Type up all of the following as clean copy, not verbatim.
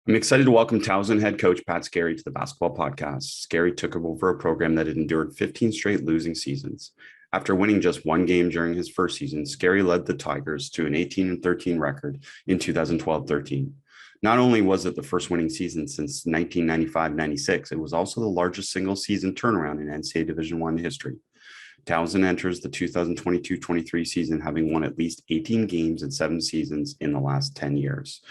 I'm excited to welcome Towson head coach Pat Skerry to the basketball podcast. Skerry took over a program that had endured 15 straight losing seasons. After winning just one game during his first season, Skerry led the Tigers to an 18-13 record in 2012-13. Not only was it the first winning season since 1995-96, it was also the largest single season turnaround in NCAA Division I history. Towson enters the 2022-23 season having won at least 18 games in 7 seasons in the last 10 years.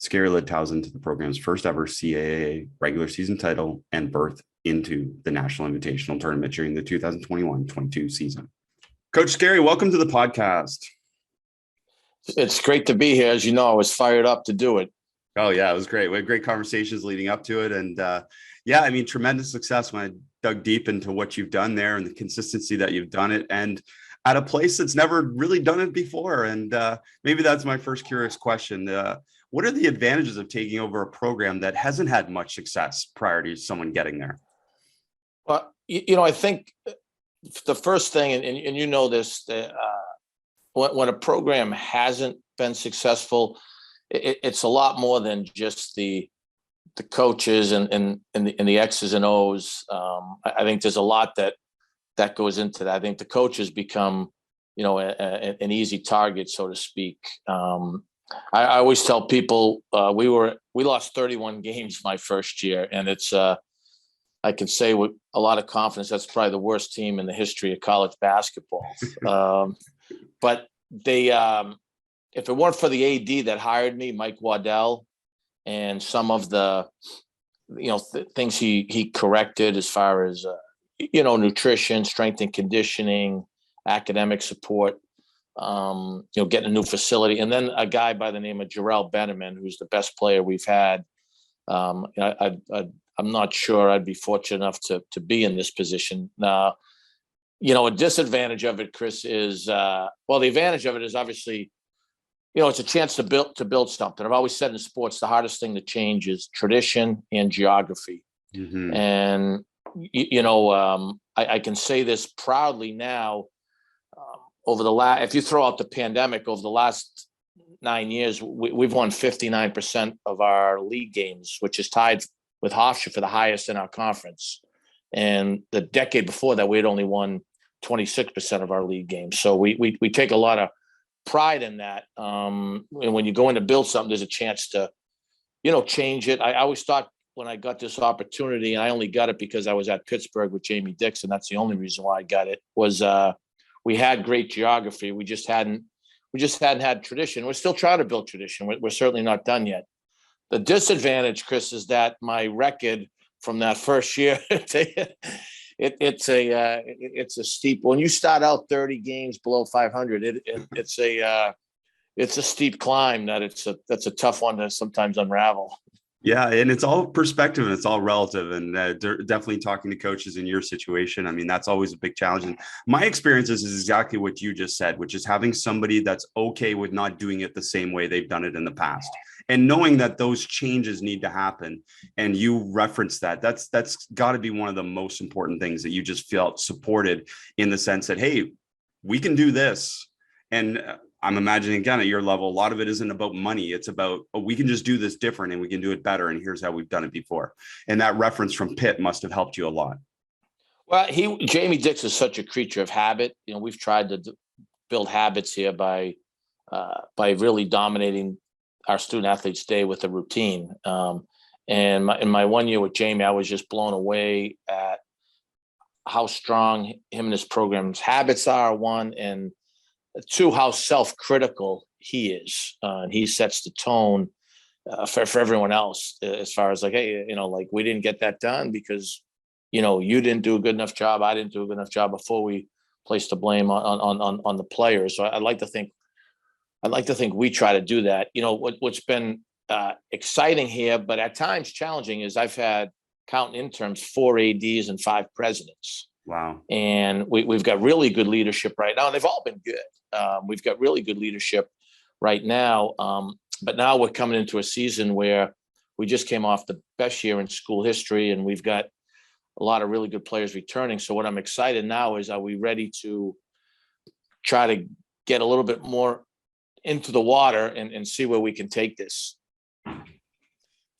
Skerry led Towson to the program's first ever CAA regular season title and birth into the National Invitational Tournament during the 2021-22 season. Coach Skerry, welcome to the podcast. It's great to be here. As you know, I was fired up to do it. Oh, yeah, it was great. We had great conversations leading up to it. And tremendous success when I dug deep into what you've done there and the consistency that you've done it. And at a place that's never really done it before. And maybe that's my first curious question. What are the advantages of taking over a program that hasn't had much success prior to someone getting there? Well, I think the first thing, and you know this, when a program hasn't been successful, it's a lot more than just the coaches and the X's and O's. I think there's a lot that goes into that. I think the coaches become, an easy target, so to speak. I always tell people we lost 31 games my first year, and it's I can say with a lot of confidence that's probably the worst team in the history of college basketball. But they, if it weren't for the AD that hired me, Mike Waddell, and some of the things he corrected as far as nutrition, strength and conditioning, academic support. Getting a new facility, and then a guy by the name of Jarrell Benjamin, who's the best player we've had. I'm not sure I'd be fortunate enough to be in this position. Now, a disadvantage of it, Chris, is the advantage of it is obviously, it's a chance to build something. I've always said in sports, the hardest thing to change is tradition and geography. Mm-hmm. And I can say this proudly now. Over the last, if you throw out the pandemic, over the last 9 years, we've won 59% of our league games, which is tied with Hofstra for the highest in our conference. And the decade before that, we had only won 26% of our league games. So we take a lot of pride in that. And when you go in to build something, there's a chance to, change it. I always thought when I got this opportunity, and I only got it because I was at Pittsburgh with Jamie Dixon. That's the only reason why I got it was, we had great geography. We just hadn't had tradition. We're still trying to build tradition. We're certainly not done yet. The disadvantage, Chris, is that my record from that first year, it's a steep. When you start out 30 games below 500, it's a steep climb. That's a tough one to sometimes unravel. Yeah, and it's all perspective and it's all relative. And definitely talking to coaches in your situation, I mean, that's always a big challenge. And my experiences is exactly what you just said, which is having somebody that's okay with not doing it the same way they've done it in the past. And knowing that those changes need to happen. And you referenced that's got to be one of the most important things, that you just felt supported in the sense that, hey, we can do this. And I'm imagining, again, at your level, a lot of it isn't about money. It's about, we can just do this different and we can do it better. And here's how we've done it before. And that reference from Pitt must have helped you a lot. Well, Jamie Dix is such a creature of habit. We've tried to build habits here by really dominating our student athletes' day with a routine. And in my 1 year with Jamie, I was just blown away at how strong him and his program's habits are, one, and two, how self-critical he is. And he sets the tone for everyone else as far as like, hey, we didn't get that done because, you didn't do a good enough job. I didn't do a good enough job before we placed the blame on the players. So I'd like to think we try to do that. What's been exciting here, but at times challenging, is I've had, counting interns, 4 ADs and 5 presidents. Wow. And we've got really good leadership right now. And they've all been good. We've got really good leadership right now. But now we're coming into a season where we just came off the best year in school history, and we've got a lot of really good players returning. So what I'm excited now is, are we ready to try to get a little bit more into the water and see where we can take this?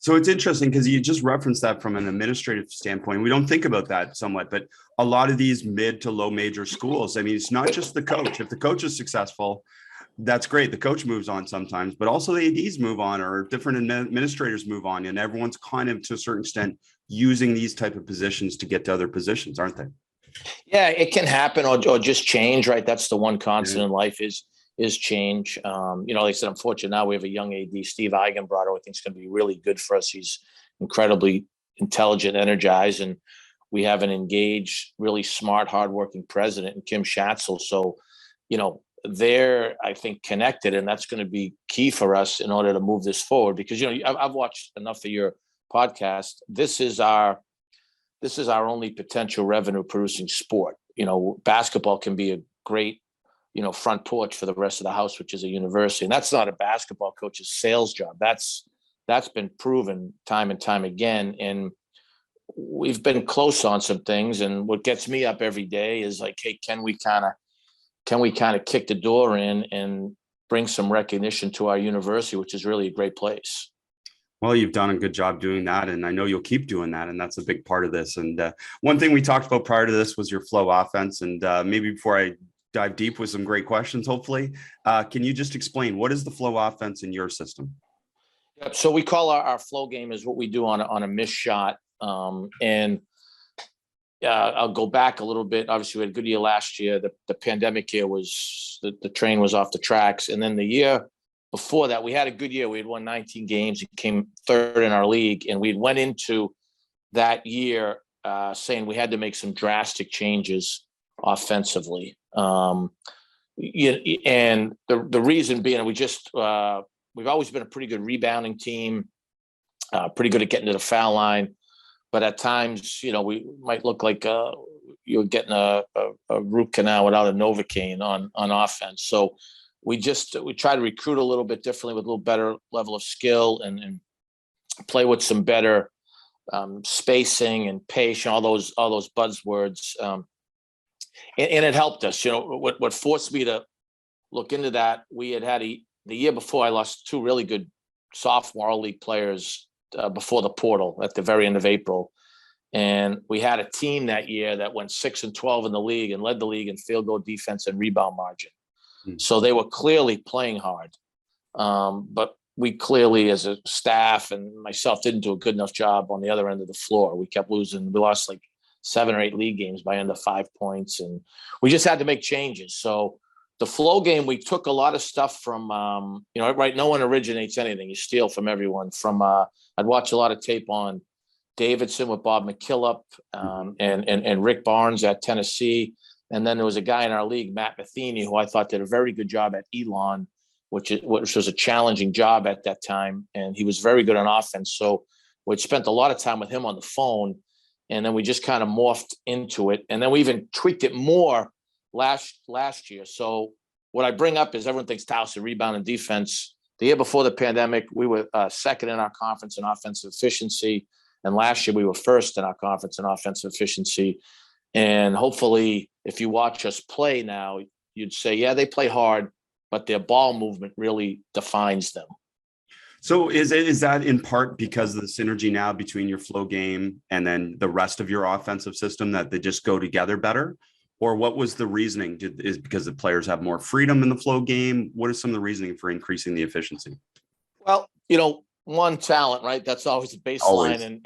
So it's interesting because you just referenced that from an administrative standpoint. We don't think about that somewhat, but a lot of these mid to low major schools, I mean, it's not just the coach. If the coach is successful, that's great. The coach moves on sometimes, but also the ADs move on, or different administrators move on, and everyone's kind of, to a certain extent, using these type of positions to get to other positions, aren't they? Yeah, it can happen, or just change, right? That's the one constant Yeah. in life is change. Like I said, unfortunately, now we have a young AD, Steve Eigenbrod, who I think is going to be really good for us. He's incredibly intelligent, energized, and we have an engaged, really smart, hardworking president in Kim Schatzel. So, they're, I think, connected, and that's going to be key for us in order to move this forward. Because I've watched enough of your podcast. This is our only potential revenue producing sport. Basketball can be a great, front porch for the rest of the house, which is a university. And that's not a basketball coach's sales job. That's been proven time and time again. And we've been close on some things. And what gets me up every day is like, hey, can we kind of kick the door in and bring some recognition to our university, which is really a great place. Well, you've done a good job doing that, and I know you'll keep doing that, and that's a big part of this. And one thing we talked about prior to this was your flow offense, and maybe before I dive deep with some great questions, hopefully, can you just explain what is the flow offense in your system? Yep. So we call our flow game is what we do on a missed shot, and I'll go back a little bit. Obviously, we had a good year last year. The pandemic year was the train was off the tracks, and then the year before that, we had a good year. We had won 19 games. We came third in our league, and we went into that year saying we had to make some drastic changes offensively. And the reason being, we've always been a pretty good rebounding team, pretty good at getting to the foul line, but at times, we might look like you're getting a root canal without a Novocaine on offense. So we try to recruit a little bit differently with a little better level of skill and play with some better spacing and pace, all those buzzwords. And it helped us. What forced me to look into that, we had the year before, I lost two really good sophomore all-league players before the portal at the very end of April. And we had a team that year that went 6-12 in the league and led the league in field goal defense and rebound margin. So they were clearly playing hard. But we clearly, as a staff and myself, didn't do a good enough job on the other end of the floor. We kept losing. We lost like 7 or 8 league games by under 5 points. And we just had to make changes. So the flow game, we took a lot of stuff from, right? No one originates anything. You steal from everyone. I'd watch a lot of tape on Davidson with Bob McKillop and Rick Barnes at Tennessee. And then there was a guy in our league, Matt Matheny, who I thought did a very good job at Elon, which was a challenging job at that time. And he was very good on offense. So we spent a lot of time with him on the phone. And then we just kind of morphed into it. And then we even tweaked it more last year. So what I bring up is everyone thinks Towson rebound and defense. The year before the pandemic, we were second in our conference in offensive efficiency. And last year we were first in our conference in offensive efficiency. And hopefully, if you watch us play now, you'd say, yeah, they play hard, but their ball movement really defines them. So is that in part because of the synergy now between your flow game and then the rest of your offensive system, that they just go together better? Or what was the reasoning? Is because the players have more freedom in the flow game? What is some of the reasoning for increasing the efficiency? Well, one, talent, right? That's always the baseline in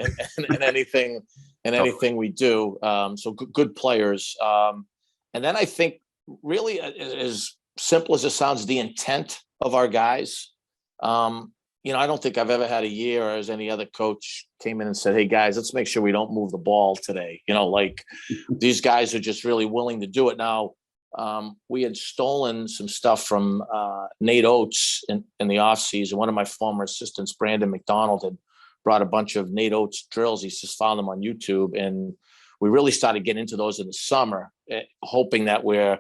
anything we do. So good players. And then I think really, as simple as it sounds, the intent of our guys. I don't think I've ever had a year, or as any other coach came in and said, hey guys, let's make sure we don't move the ball today. These guys are just really willing to do it. Now, we had stolen some stuff from Nate Oates in the offseason. One of my former assistants, Brandon McDonald, had brought a bunch of Nate Oates drills. He's just found them on YouTube. And we really started getting into those in the summer, hoping that we're,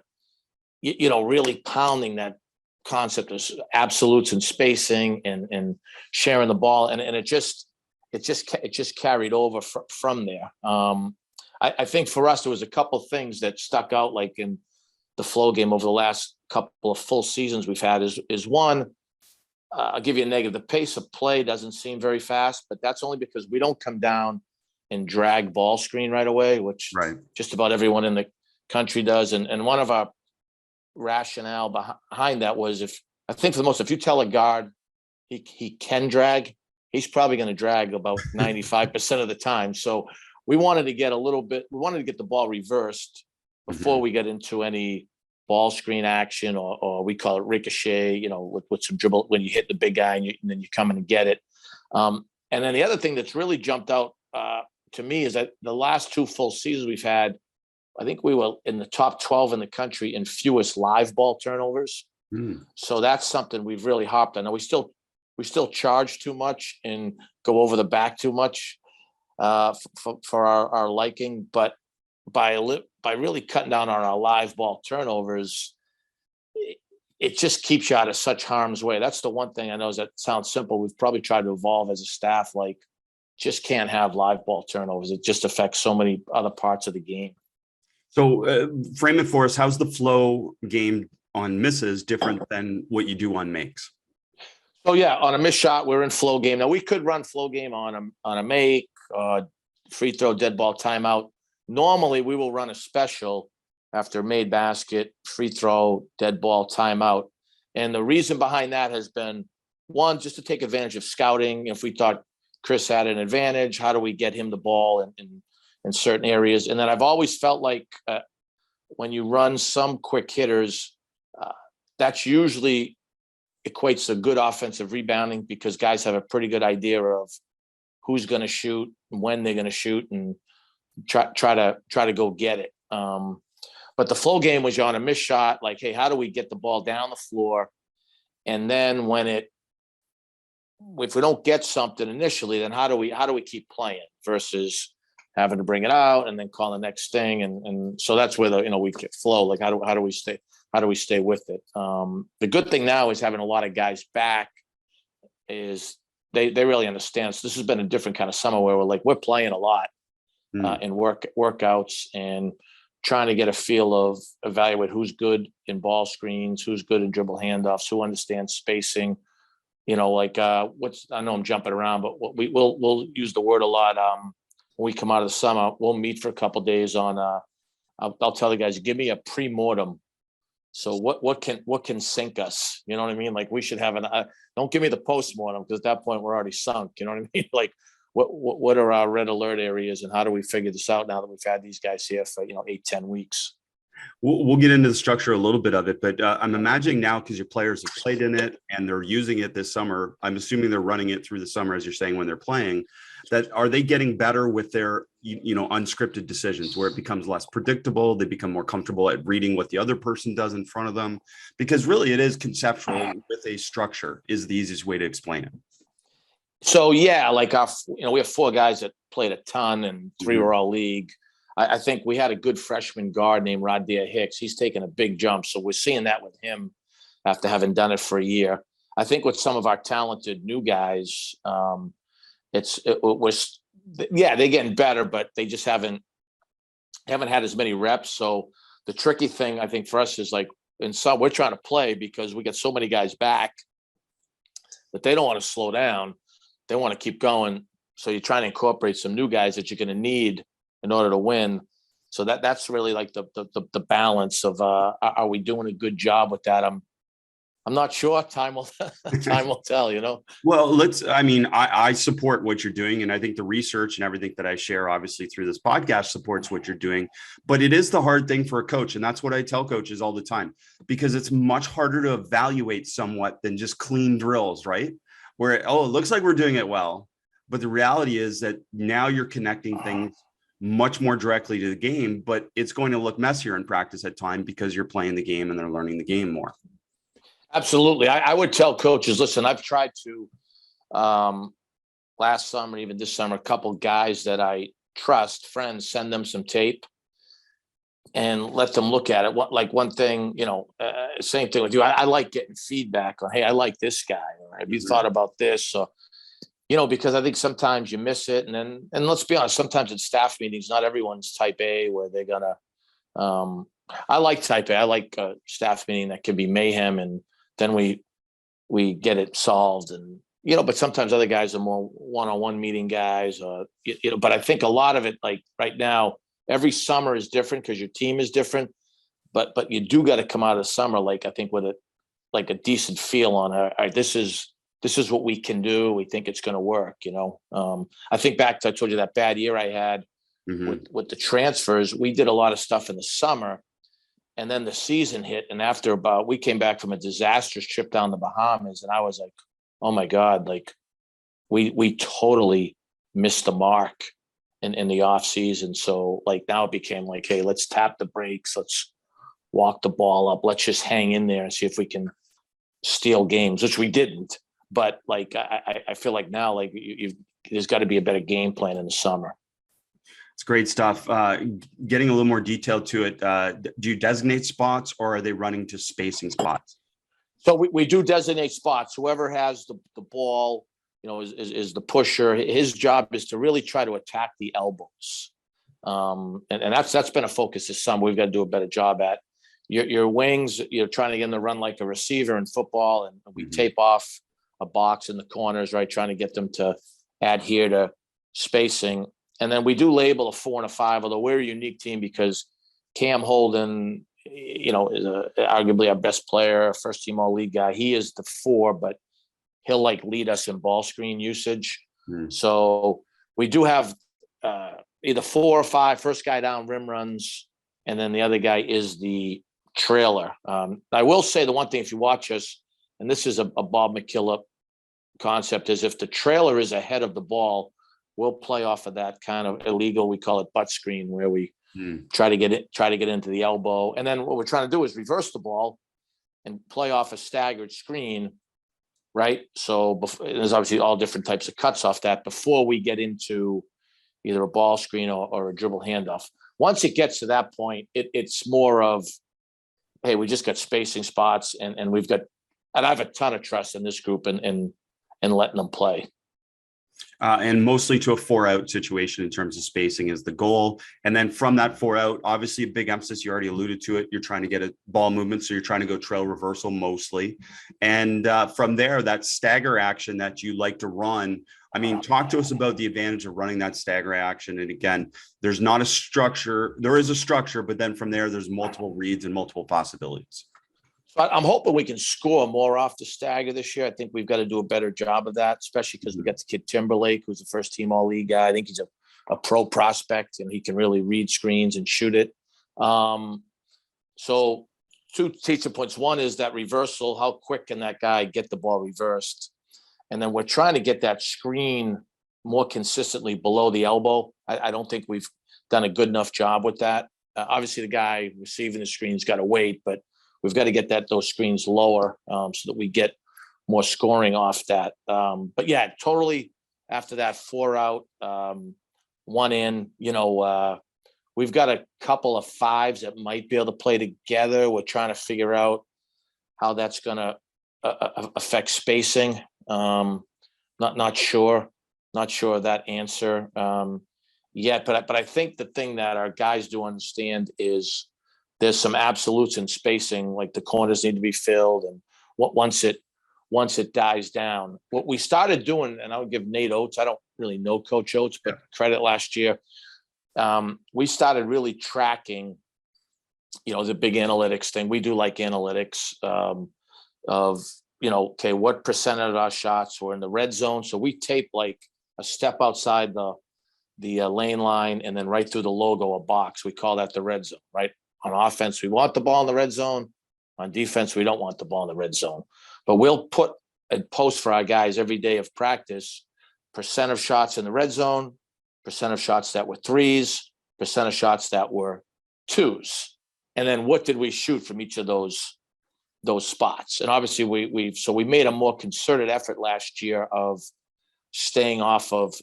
really pounding that concept of absolutes and spacing and sharing the ball. And it just carried over from there. I think for us, there was a couple of things that stuck out, like in the flow game over the last couple of full seasons we've had is one, I'll give you a negative. The pace of play doesn't seem very fast, but that's only because we don't come down and drag ball screen right away, which Right. just about everyone in the country does. And one of our rationale behind that was, if you tell a guard he can drag, he's probably going to drag about 95% of the time. So we wanted to get the ball reversed before we get into any ball screen action, or we call it ricochet, with some dribble when you hit the big guy and then you come in and get it. And then the other thing that's really jumped out to me is that the last 2 full seasons we've had, I think we were in the top 12 in the country in fewest live ball turnovers. So that's something we've really hopped on. Now we still charge too much and go over the back too much for our liking, but by really cutting down on our live ball turnovers, it just keeps you out of such harm's way. That's the one thing I know is that sounds simple. We've probably tried to evolve as a staff, like just can't have live ball turnovers. It just affects so many other parts of the game. So frame it for us. How's the flow game on misses different than what you do on makes? So yeah, on a missed shot, we're in flow game. Now we could run flow game on a make, free throw, dead ball, timeout. Normally we will run a special after made basket, free throw, dead ball, timeout. And the reason behind that has been, one, just to take advantage of scouting. If we thought Chris had an advantage, how do we get him the ball in certain areas? And then I've always felt like when you run some quick hitters, that's usually equates to good offensive rebounding, because guys have a pretty good idea of who's going to shoot, when they're going to shoot, and try to go get it. But the flow game was on a missed shot, like, hey, how do we get the ball down the floor? And then if we don't get something initially, then how do we keep playing versus having to bring it out and then call the next thing? And so that's where we get flow. Like how do we stay with it? The good thing now is having a lot of guys back is they really understand. So this has been a different kind of summer where we're playing a lot in workouts and trying to get a feel of evaluate who's good in ball screens, who's good in dribble handoffs, who understands spacing. I know I'm jumping around, but we'll use the word a lot. When we come out of the summer, we'll meet for a couple of days on. I'll tell the guys, give me a pre-mortem. So what can sink us? You know what I mean? Like we should have don't give me the post-mortem, because at that point we're already sunk. You know what I mean? Like what are our red alert areas, and how do we figure this out now that we've had these guys here for 8-10 weeks? We'll get into the structure a little bit of it, but I'm imagining now, because your players have played in it and they're using it this summer, I'm assuming they're running it through the summer, as you're saying, when they're playing, that are they getting better with their unscripted decisions, where it becomes less predictable, they become more comfortable at reading what the other person does in front of them? Because really it is conceptual with a structure is the easiest way to explain it. So yeah, like we have 4 guys that played a ton and 3 were all league. I think we had a good freshman guard named Roddair Hicks. He's taken a big jump. So we're seeing that with him after having done it for a year. I think with some of our talented new guys, they're getting better, but they just haven't had as many reps. So the tricky thing I think for us is we're trying to play because we get so many guys back that they don't want to slow down. They want to keep going. So you're trying to incorporate some new guys that you're going to need in order to win. So that's really like the balance of are we doing a good job with that? I'm not sure. Time will tell. Well, I support what you're doing, and I think the research and everything that I share, obviously through this podcast, supports what you're doing. But it is the hard thing for a coach, and that's what I tell coaches all the time, because it's much harder to evaluate somewhat than just clean drills, right? Where it looks like we're doing it well, but the reality is that now you're connecting things much more directly to the game, but it's going to look messier in practice at time because you're playing the game and they're learning the game more. Absolutely. I would tell coaches, listen, I've tried to last summer, even this summer, a couple guys that I trust, friends, send them some tape and let them look at it. One thing, same thing with you. I like getting feedback on, hey, I like this guy. Or have you thought about this? So, because I think sometimes you miss it. And let's be honest, sometimes in staff meetings, not everyone's type A where they're going to, I like type A. I like a staff meeting that can be mayhem. And then we we get it solved. And, but sometimes other guys are more one-on-one meeting guys, but I think a lot of it, like right now, every summer is different because your team is different, but you do got to come out of the summer, like, I think with a decent feel on all right, this is what we can do. We think it's going to work. I think back to, I told you that bad year I had with the transfers. We did a lot of stuff in the summer, and then the season hit. And after we came back from a disastrous trip down the Bahamas, and I was like, oh my God, like we totally missed the mark in the off season. So like now it became like, hey, let's tap the brakes. Let's walk the ball up. Let's just hang in there and see if we can steal games, which we didn't. But like, I feel like now, like there's got to be a better game plan in the summer. It's great stuff. Getting a little more detail to it. Do you designate spots, or are they running to spacing spots? So we do designate spots. Whoever has the ball, is the pusher. His job is to really try to attack the elbows. And that's been a focus this summer. We've got to do a better job at your wings. You're trying to get them to run like a receiver in football, and we tape off a box in the corners, right? Trying to get them to adhere to spacing. And then we do label a 4 and a 5, although we're a unique team because Cam Holden, is arguably our best player, first team all league guy. He is the 4, but he'll like lead us in ball screen usage. So we do have either 4 or 5, first guy down rim runs, and then the other guy is the trailer. I will say the one thing, if you watch us, and this is a Bob McKillop concept, is if the trailer is ahead of the ball, we'll play off of that kind of illegal, we call it butt screen, where we try to get into the elbow. And then what we're trying to do is reverse the ball and play off a staggered screen, right? So there's obviously all different types of cuts off that before we get into either a ball screen or a dribble handoff. Once it gets to that point, it's more of, hey, we just got spacing spots, and we've got, and I have a ton of trust in this group and letting them play. And mostly to a 4-out situation in terms of spacing is the goal. And then from that 4-out, obviously a big emphasis, you already alluded to it, you're trying to get a ball movement. So you're trying to go trail reversal mostly. And from there, that stagger action that you like to run, I mean, talk to us about the advantage of running that stagger action. And again, there's not a structure, there is a structure, but then from there's multiple reads and multiple possibilities. I'm hoping we can score more off the stagger this year. I think we've got to do a better job of that, especially because we got the kid Timberlake, who's the first team all league guy. I think he's a pro prospect, and he can really read screens and shoot it. So 2 teacher points. One is that reversal. How quick can that guy get the ball reversed? And then we're trying to get that screen more consistently below the elbow. I don't think we've done a good enough job with that. Obviously, the guy receiving the screen's got to wait, but we've got to get those screens lower so that we get more scoring off that. But yeah, totally. After that 4-out, 1 in, we've got a couple of 5s that might be able to play together. We're trying to figure out how that's going to affect spacing. Not sure of that answer yet. But I think the thing that our guys do understand is there's some absolutes in spacing, like the corners need to be filled. And once it dies down, what we started doing, and I would give Nate Oates, I don't really know Coach Oates, but credit last year, we started really tracking, the big analytics thing. We do like analytics of, okay, what percent of our shots were in the red zone. So we tape like a step outside the lane line and then right through the logo, a box. We call that the red zone, right? On offense, we want the ball in the red zone. On defense, we don't want the ball in the red zone. But we'll put a post for our guys every day of practice, percent of shots in the red zone, percent of shots that were 3s, percent of shots that were 2s. And then what did we shoot from each of those spots? And obviously we made a more concerted effort last year of staying off of,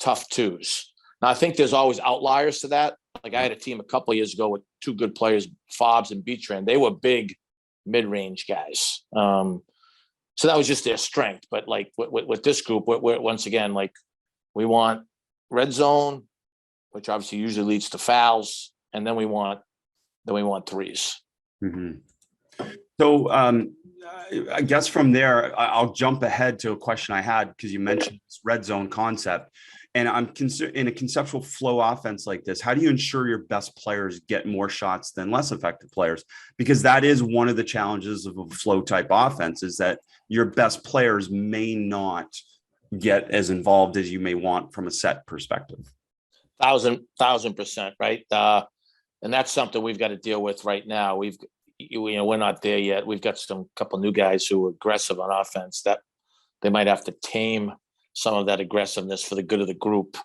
tough 2s. Now, I think there's always outliers to that. Like I had a team a couple of years ago with 2 good players, Fobbs and Beatran. They were big mid-range guys. So that was just their strength. But like with this group, we're once again, like we want red zone, which obviously usually leads to fouls. And then we want 3s. Mm-hmm. So I guess from there, I'll jump ahead to a question I had because you mentioned this red zone concept. And I'm in a conceptual flow offense like this. How do you ensure your best players get more shots than less effective players? Because that is one of the challenges of a flow type offense, is that your best players may not get as involved as you may want from a set perspective. 1,000%, right? And that's something we've got to deal with right now. We're not there yet. We've got couple new guys who are aggressive on offense that they might have to tame some of that aggressiveness for the good of the group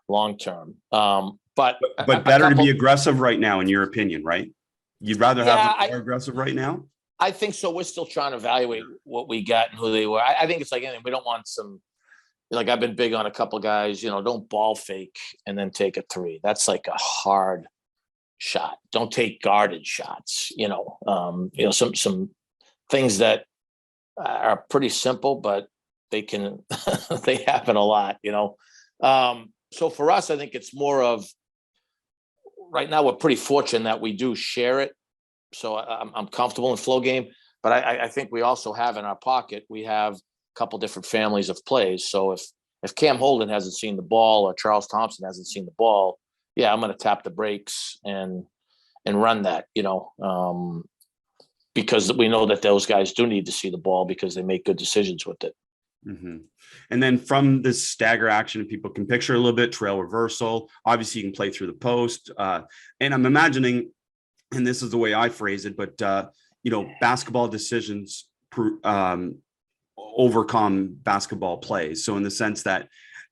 long term. But better to be aggressive right now, in your opinion, right? You'd rather have them more aggressive right now? I think so. We're still trying to evaluate what we got and who they were. I think it's like anything. We don't want like I've been big on a couple guys, don't ball fake and then take a three. That's like a hard shot. Don't take guarded shots, some things that are pretty simple, but they happen a lot, So for us, I think it's more of right now, we're pretty fortunate that we do share it. So I'm comfortable in flow game, but I think we also have in our pocket, we have a couple different families of plays. So if Cam Holden hasn't seen the ball or Charles Thompson hasn't seen the ball, I'm going to tap the brakes and run that, because we know that those guys do need to see the ball because they make good decisions with it. Mm-hmm. And then from this stagger action, people can picture a little bit trail reversal. Obviously, you can play through the post. And I'm imagining, and this is the way I phrase it, but, basketball decisions overcome basketball plays. So in the sense that,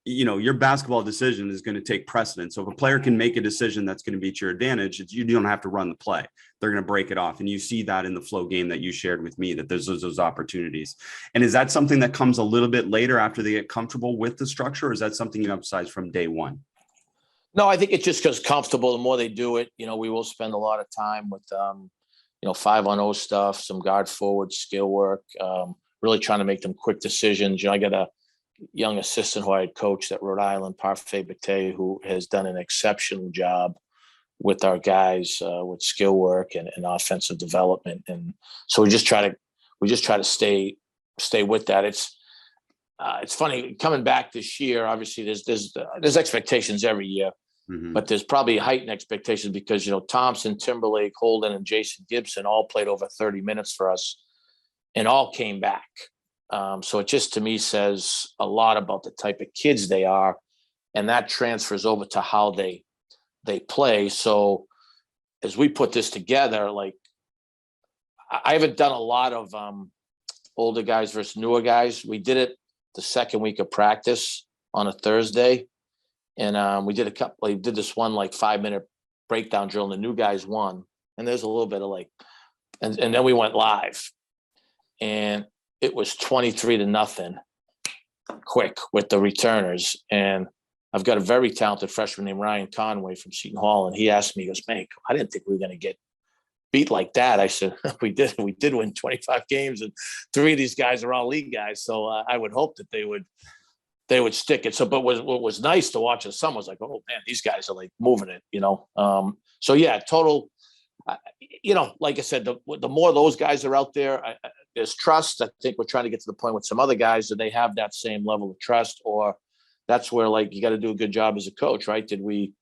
your basketball decision is going to take precedence. So if a player can make a decision that's going to be to your advantage, you don't have to run the play. They're going to break it off. And you see that in the flow game that you shared with me, that there's those opportunities. And is that something that comes a little bit later after they get comfortable with the structure? Or is that something you emphasize from day one? No, I think it just goes comfortable. The more they do it, we will spend a lot of time with, 5-on-0 stuff, some guard forward skill work, really trying to make them quick decisions. I got a young assistant who I had coached at Rhode Island, Parfait Bate, who has done an exceptional job with our guys with skill work and offensive development. And so we just try to stay with that. It's funny coming back this year. Obviously, there's expectations every year, but there's probably heightened expectations because Thompson, Timberlake, Holden, and Jason Gibson all played over 30 minutes for us, and all came back. So it just to me says a lot about the type of kids they are, and that transfers over to how they play. So as we put this together, like I haven't done a lot of older guys versus newer guys. We did it the second week of practice on a Thursday, and we did this one like 5-minute breakdown drill, and the new guys won. And there's a little bit of and then we went live, and it was 23-0 quick with the returners. And I've got a very talented freshman named Ryan Conway from Seton Hall. And he asked me, he goes, man, I didn't think we were going to get beat like that. I said, we did win 25 games, and 3 of these guys are all league guys. So I would hope that they would stick it. So, but what was nice to watch as some was like, oh man, these guys are like moving it, So yeah, total, like I said, the more those guys are out there, there's trust. I think we're trying to get to the point with some other guys that they have that same level of trust, or that's where you got to do a good job as a coach, right? Did we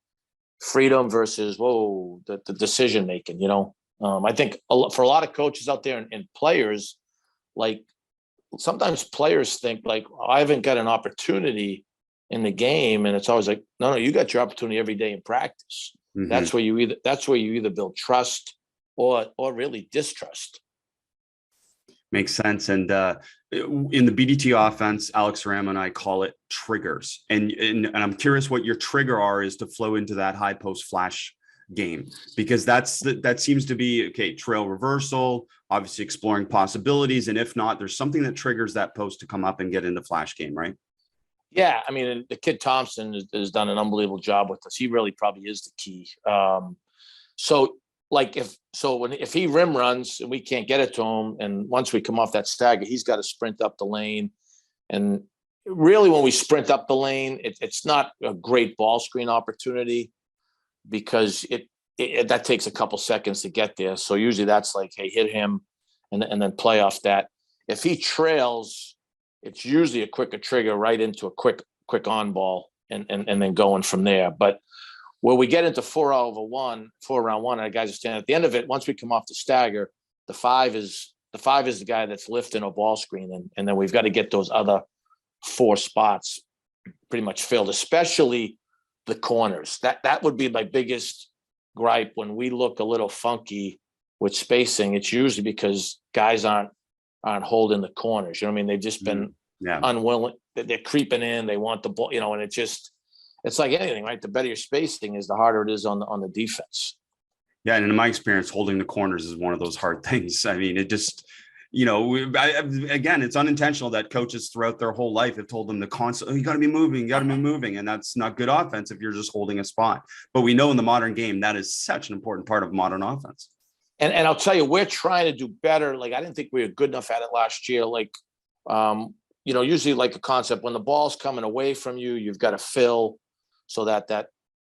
freedom versus the decision making? I think for a lot of coaches out there and players, sometimes players think I haven't got an opportunity in the game, and it's always like, no, you got your opportunity every day in practice. Mm-hmm. That's where you either build trust or really distrust. Makes sense. And in the BDT offense, Alex Ram and I call it triggers. And I'm curious what your trigger is to flow into that high post flash game, because that seems to be trail reversal, obviously exploring possibilities. And if not, there's something that triggers that post to come up and get into flash game, right? Yeah. I mean, the kid Thompson has done an unbelievable job with us. He really probably is the key. If he rim runs and we can't get it to him, and once we come off that stagger, he's got to sprint up the lane. And really, when we sprint up the lane, it's not a great ball screen opportunity because that takes a couple seconds to get there. So usually that's like, hey, hit him and then play off that. If he trails, it's usually a quicker trigger right into a quick on ball and then going from there. But where we get into 4-round one, and the guys are standing at the end of it, once we come off the stagger, the five is the guy that's lifting a ball screen. And then we've got to get those other 4 spots pretty much filled, especially the corners. That would be my biggest gripe when we look a little funky with spacing. It's usually because guys aren't holding the corners. You know what I mean? They've just been unwilling. They're creeping in. They want the ball, and it's like anything, right? The better your spacing is, the harder it is on the defense. Yeah. And in my experience, holding the corners is one of those hard things. I mean, it just, again, it's unintentional that coaches throughout their whole life have told them you got to be moving. And that's not good offense if you're just holding a spot. But we know in the modern game, that is such an important part of modern offense. And I'll tell you, we're trying to do better. Like, I didn't think we were good enough at it last year. Like, usually like a concept, when the ball's coming away from you, you've got to fill so that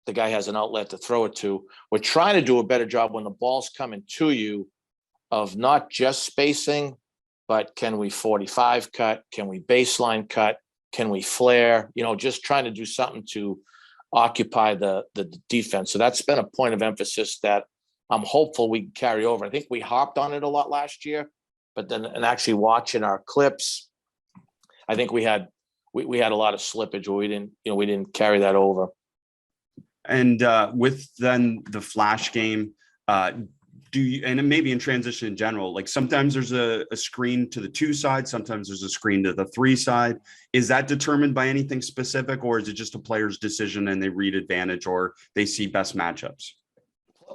the guy has an outlet to throw it to. We're trying to do a better job when the ball's coming to you of not just spacing, but can we 45 cut? Can we baseline cut? Can we flare? Just trying to do something to occupy the defense. So that's been a point of emphasis that I'm hopeful we can carry over. I think we hopped on it a lot last year, but then and actually watching our clips, I think we had a lot of slippage where we didn't carry that over. And with then the flash game, do you, and maybe in transition in general, like sometimes there's a screen to the 2 side, sometimes there's a screen to the 3 side. Is that determined by anything specific, or is it just a player's decision and they read advantage or they see best matchups?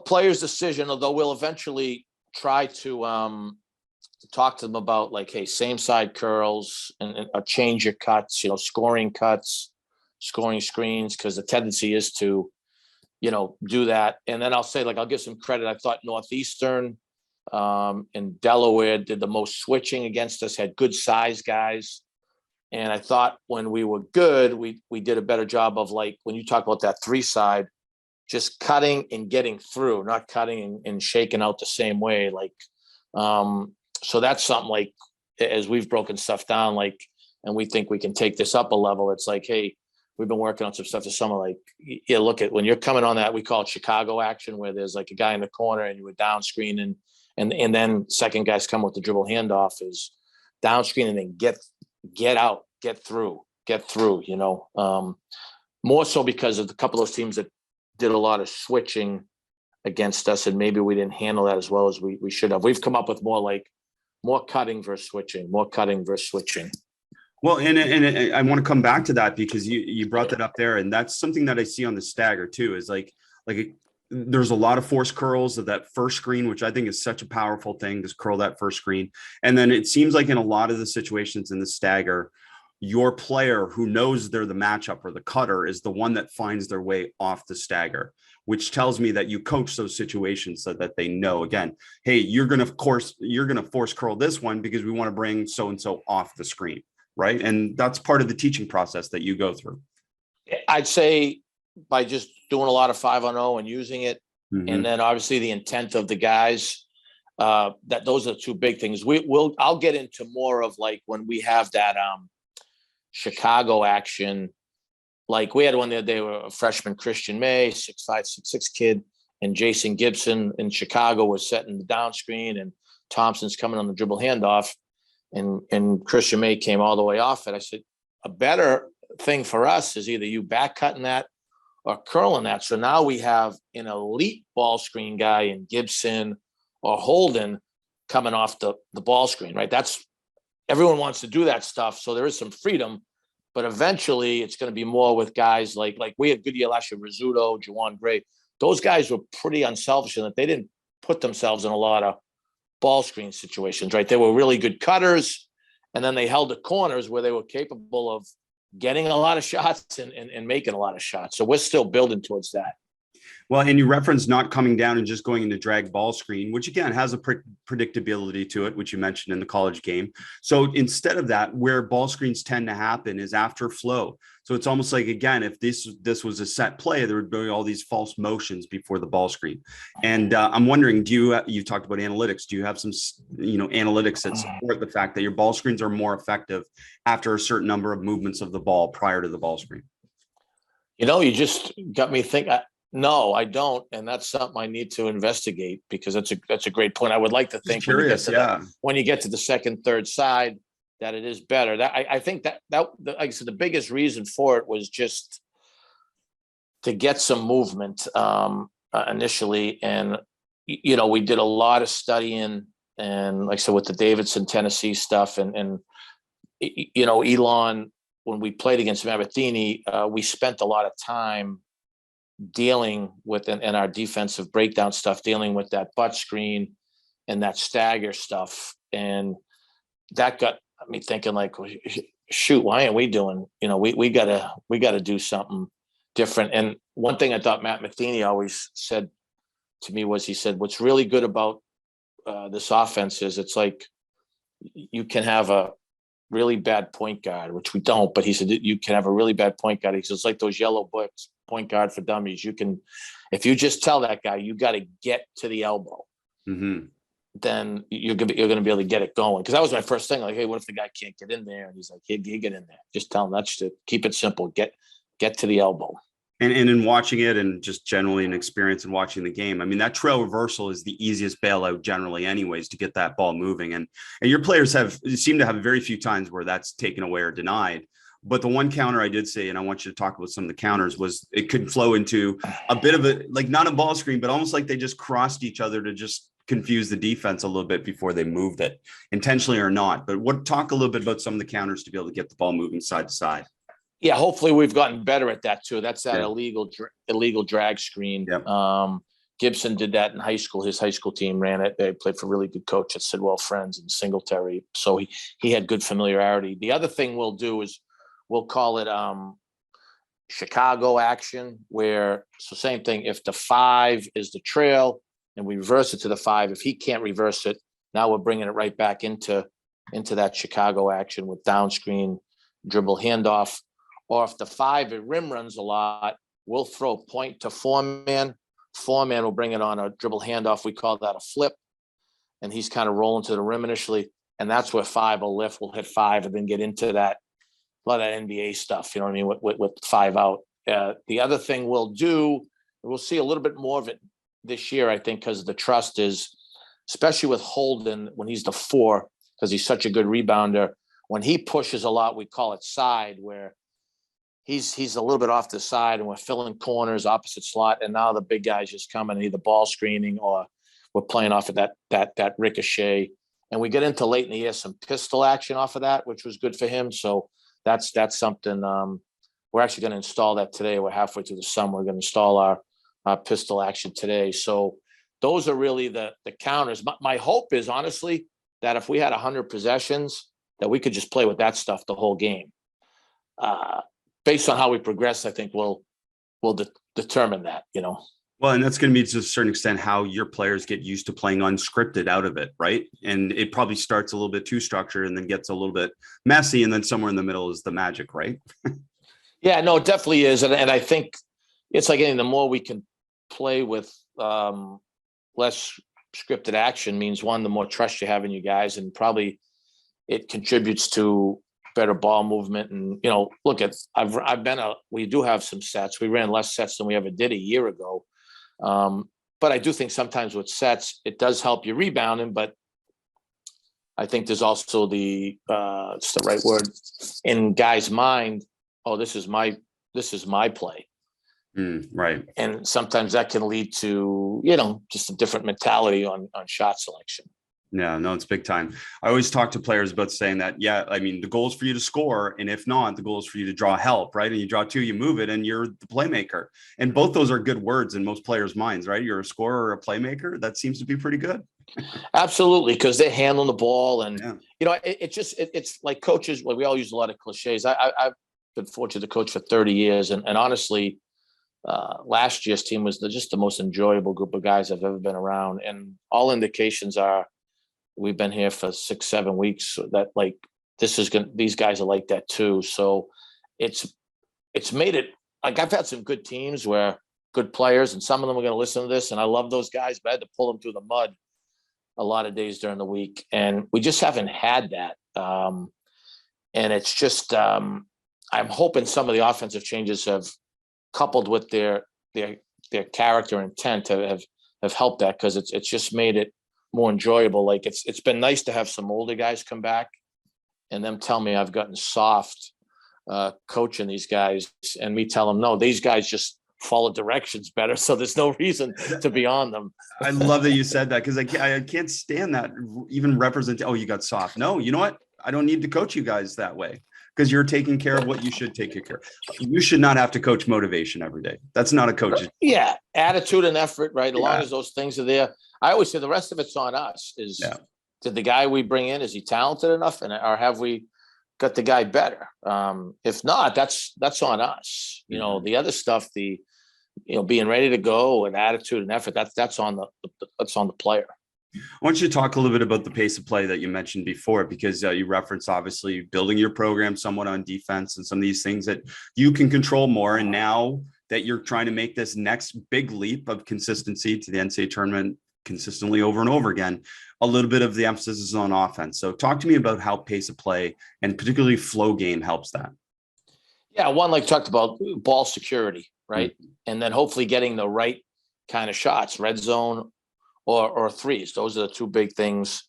Player's decision, although we'll eventually try to talk to them about, like, hey, same side curls and a change your cuts, scoring cuts, scoring screens, because the tendency is to do that. And then I'll say, like, I'll give some credit. I thought Northeastern and Delaware did the most switching against us, had good size guys. And I thought when we were good, we did a better job of, like, when you talk about that 3 side, just cutting and getting through, not cutting and shaking out the same way. Like, so that's something, like, as we've broken stuff down, like, and we think we can take this up a level. It's like, hey, we've been working on some stuff this summer. Like, look at when you're coming on that, we call it Chicago action, where there's like a guy in the corner and you were down screen and then second guys come with the dribble handoff is down screen and then get out, get through, more so because of a couple of those teams that did a lot of switching against us, and maybe we didn't handle that as well as we should have. We've come up with more cutting versus switching. Well, and I want to come back to that because you brought that up there, and that's something that I see on the stagger too. Is like there's a lot of force curls of that first screen, which I think is such a powerful thing. Just curl that first screen, and then it seems like in a lot of the situations in the stagger, your player who knows they're the matchup or the cutter is the one that finds their way off the stagger, which tells me that you coach those situations so that they know, again, hey, you're going to force curl this one because we want to bring so-and-so off the screen. Right. And that's part of the teaching process that you go through. I'd say by just doing a lot of 5-on-0 and using it. Mm-hmm. And then obviously the intent of the guys, that those are the 2 big things. I'll get into more of, like, when we have that Chicago action. Like, we had one the other day where a freshman, Christian May, 6'5", 6'6" kid, and Jason Gibson in Chicago was setting the down screen, and Thompson's coming on the dribble handoff. And Christian May came all the way off it. I said, a better thing for us is either you back cutting that or curling that. So now we have an elite ball screen guy in Gibson or Holden coming off the ball screen, right? Everyone wants to do that stuff. So there is some freedom, but eventually it's going to be more with guys like we had good year last year, Rizzuto, Juwan Gray. Those guys were pretty unselfish in that they didn't put themselves in a lot of ball screen situations, right? They were really good cutters, and then they held the corners where they were capable of getting a lot of shots and making a lot of shots. So we're still building towards that. Well, and you referenced not coming down and just going into drag ball screen, which again has a predictability to it, which you mentioned in the college game. So instead of that, where ball screens tend to happen is after flow. So it's almost like, again, if this was a set play, there would be all these false motions before the ball screen. And I'm wondering, you talked about analytics. Do you have some, analytics that support the fact that your ball screens are more effective after a certain number of movements of the ball prior to the ball screen? You just got me thinking. No, I don't, and that's something I need to investigate, because that's a great point. I would like to think when you get to the second, third side, that it is better. That I think that like I said, the biggest reason for it was just to get some movement initially, and we did a lot of studying, and like I said, with the Davidson, Tennessee stuff, and Elon, when we played against Mabatini, we spent a lot of time dealing with, and our defensive breakdown stuff, dealing with that butt screen and that stagger stuff. And that got me thinking, like, shoot, why aren't we doing, we gotta do something different. And one thing I thought Matt Matheny always said to me was, he said, what's really good about this offense is it's like you can have a really bad point guard, which we don't, but he said you can have a really bad point guard. He says, it's like those yellow books, point guard for dummies. You can, if you just tell that guy, you got to get to the elbow, then you're going to be able to get it going. Because that was my first thing. Like, hey, what if the guy can't get in there? And he's like, hey, get in there. Just tell him, that's to keep it simple. Get to the elbow. And in watching it, and just generally an experience in watching the game, I mean, that trail reversal is the easiest bailout generally anyways to get that ball moving. And your players seem to have very few times where that's taken away or denied. But the one counter I did say, and I want you to talk about some of the counters, was it could flow into a bit of a, like, not a ball screen, but almost like they just crossed each other to just confuse the defense a little bit before they moved it, intentionally or not. But talk a little bit about some of the counters to be able to get the ball moving side to side. Yeah, hopefully we've gotten better at that too. That's that illegal drag screen. Yep. Gibson did that in high school. His high school team ran it. They played for a really good coach at Sidwell Friends in Singletary. So he had good familiarity. The other thing we'll do is we'll call it Chicago action, so same thing. If the 5 is the trail and we reverse it to the 5, if he can't reverse it, now we're bringing it right back into that Chicago action with down screen, dribble, handoff. Or if the 5, it rim runs a lot, we'll throw point to 4-man. 4-man will bring it on a dribble handoff. We call that a flip. And he's kind of rolling to the rim initially. And that's where 5 will lift. We'll hit 5 and then get into that, a lot of NBA stuff, you know what I mean, with 5 out. The other thing we'll do, we'll see a little bit more of it this year, I think, because the trust is, especially with Holden, when he's the 4, because he's such a good rebounder, when he pushes a lot, we call it side, where he's a little bit off the side and we're filling corners, opposite slot, and now the big guy's just coming, either ball screening or we're playing off of that ricochet. And we get into late in the year some pistol action off of that, which was good for him. So that's something we're actually going to install that today. We're halfway through the summer. We're going to install our pistol action today. So those are really the counters. My hope is, honestly, that if we had 100 possessions, that we could just play with that stuff the whole game. Based on how we progress, I think we'll determine that, Well, and that's going to be to a certain extent how your players get used to playing unscripted out of it, right? And it probably starts a little bit too structured and then gets a little bit messy, and then somewhere in the middle is the magic, right? Yeah, no, it definitely is. And I think it's like anything, the more we can play with less scripted action means, one, the more trust you have in you guys, and probably it contributes to better ball movement. And, look at, we do have some sets. We ran less sets than we ever did a year ago. But I do think sometimes with sets, it does help you rebounding, but I think there's also it's the right word in guys' mind. Oh, this is my play. Right. And sometimes that can lead to, just a different mentality on shot selection. Yeah, no, it's big time. I always talk to players about saying that, I mean, the goal is for you to score. And if not, the goal is for you to draw help, right? And you draw 2, you move it, and you're the playmaker. And both those are good words in most players' minds, right? You're a scorer or a playmaker. That seems to be pretty good. Absolutely, because they're handling the ball. And, it's like coaches, we all use a lot of cliches. I've been fortunate to coach for 30 years. And honestly, last year's team was just the most enjoyable group of guys I've ever been around. And all indications are we've been here for 6-7 weeks that like these guys are like that too. So it's made it like I've had some good teams where good players, and some of them are going to listen to this, and I love those guys, but I had to pull them through the mud a lot of days during the week, and we just haven't had that. And it's just I'm hoping some of the offensive changes have coupled with their character and intent have helped that, because it's just made it more enjoyable. Like it's been nice to have some older guys come back and them tell me I've gotten soft coaching these guys, and me tell them, no, these guys just follow directions better, so there's no reason to be on them. I love that you said that, because I can't stand that even represent. Oh, you got soft. No, you know what? I don't need to coach you guys that way, because you're taking care of what you should take care of. You should not have to coach motivation every day. That's not a coach. Yeah, attitude and effort, right? As long as those things are there. I always say the rest of it's on us. Did the guy we bring in, is he talented enough, or have we got the guy better? If not, that's on us. You know, the other stuff, being ready to go and attitude and effort, that's on the player. I want you to talk a little bit about the pace of play that you mentioned before, because you referenced obviously building your program somewhat on defense and some of these things that you can control more. And now that you're trying to make this next big leap of consistency to the NCAA tournament consistently over and over again, a little bit of the emphasis is on offense. So talk to me about how pace of play and particularly flow game helps that. Yeah, one, like talked about, ball security, right? Mm-hmm. And then hopefully getting the right kind of shots, red zone or threes. Those are the two big things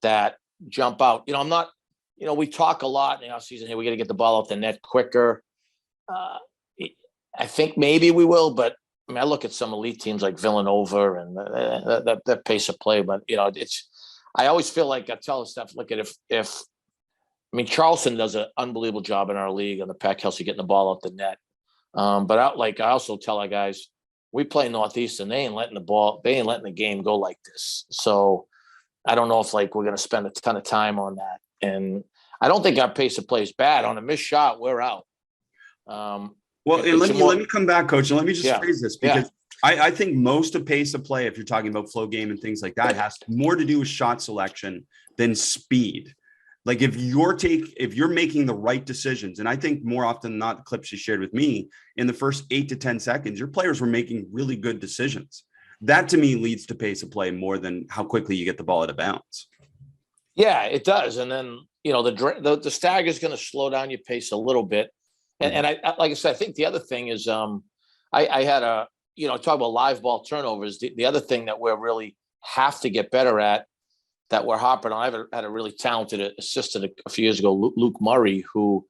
that jump out. I'm not, we talk a lot in the offseason, hey, we got to get the ball out the net quicker. I think maybe we will, but I mean, I look at some elite teams like Villanova and that pace of play, but I always feel like I tell Steph, look at if Charleston does an unbelievable job in our league on the Pac-Kelsey getting the ball out the net. But I also tell our guys, we play Northeastern, they ain't letting the game go like this. So I don't know if we're going to spend a ton of time on that. And I don't think our pace of play is bad. On a missed shot, we're out. Well, let me come back, Coach, and let me just phrase this, because I think most of pace of play, if you're talking about flow game and things like that, has more to do with shot selection than speed. Like if you're making the right decisions, and I think more often than not, the clips you shared with me, in the first 8 to 10 seconds, your players were making really good decisions. That to me leads to pace of play more than how quickly you get the ball out of bounds. Yeah, it does. And then, the stagger is going to slow down your pace a little bit. And I, like I said, I think the other thing is, I had talk about live ball turnovers. The other thing that we're really have to get better at, that we're hopping on. I've had a really talented assistant a few years ago, Luke Murray, who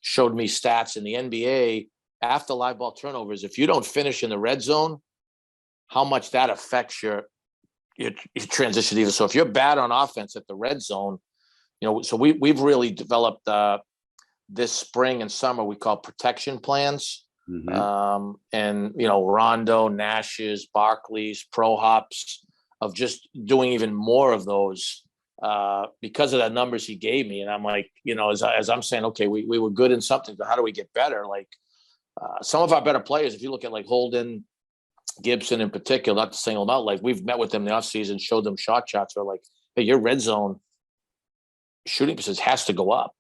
showed me stats in the NBA after live ball turnovers. If you don't finish in the red zone, how much that affects your transition either. So if you're bad on offense at the red zone, so we've really developed this spring and summer, we call protection plans. Mm-hmm. And Rondo, Nash's, Barkley's, Pro Hops, of just doing even more of those because of the numbers he gave me. And I'm like, as I'm saying, okay, we were good in something, but how do we get better? Like some of our better players, if you look at like Holden, Gibson in particular, not to single them out, like we've met with them in the offseason, showed them shots. We're like, hey, your red zone shooting percentage has to go up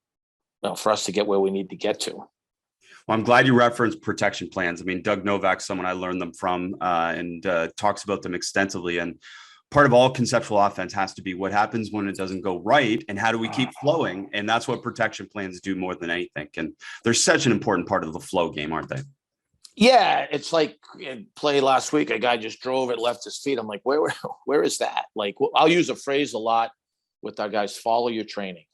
for us to get where we need to get to. Well, I'm glad you referenced protection plans. I mean, Doug Novak's someone I learned them from and talks about them extensively. And part of all conceptual offense has to be what happens when it doesn't go right and how do we keep flowing? And that's what protection plans do more than anything. And they're such an important part of the flow game, aren't they? Yeah, it's like play last week. A guy just drove it, left his feet. I'm like, where is that? Like, I'll use a phrase a lot with our guys: follow your training.